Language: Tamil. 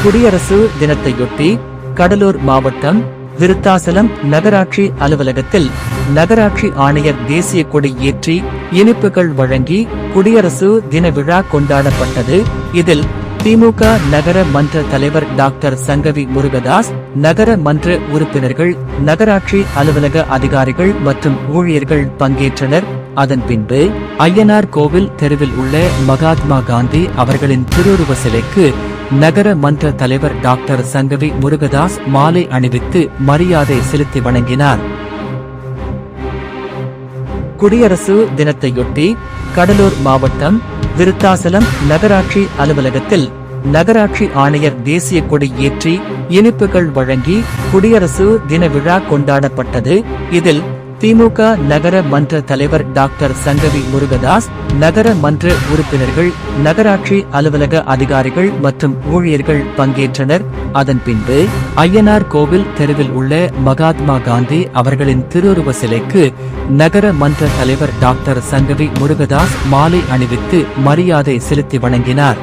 குடியரசு தினத்தையொட்டி கடலூர் மாவட்டம் விருத்தாசலம் நகராட்சி அலுவலகத்தில் நகராட்சி ஆணையர் தேசிய கொடி ஏற்றி இனிப்புகள் வழங்கி குடியரசு தின விழா கொண்டாடப்பட்டது. இதில் திமுக நகர மன்ற தலைவர் டாக்டர் சங்கவி முருகதாஸ், நகர மன்ற உறுப்பினர்கள், நகராட்சி அலுவலக அதிகாரிகள் மற்றும் ஊழியர்கள் பங்கேற்றனர். அதன் பின்பு ஐயனார் கோவில் தெருவில் உள்ள மகாத்மா காந்தி அவர்களின் திருவுருவ சிலைக்கு நகர மன்ற தலைவர் டாக்டர் சங்கவி முருகதாஸ் மாலை அணிவித்து மரியாதை செலுத்தி வணங்கினார். குடியரசு தினத்தையொட்டி கடலூர் மாவட்டம் விருத்தாசலம் நகராட்சி அலுவலகத்தில் நகராட்சி ஆணையர் தேசிய கொடி ஏற்றி இனிப்புகள் வழங்கி குடியரசு தின விழா கொண்டாடப்பட்டது. இதில் திமுக நகர மன்ற தலைவர் டாக்டர் சங்கவி முருகதாஸ், நகர மன்ற உறுப்பினர்கள், நகராட்சி அலுவலக அதிகாரிகள் மற்றும் ஊழியர்கள் பங்கேற்றனர். அதன் பின்பு ஐயனார் கோவில் தெருவில் உள்ள மகாத்மா காந்தி அவர்களின் திருவுருவ சிலைக்கு நகர மன்ற தலைவர் டாக்டர் சங்கவி முருகதாஸ் மாலை அணிவித்து மரியாதை செலுத்தி வணங்கினார்.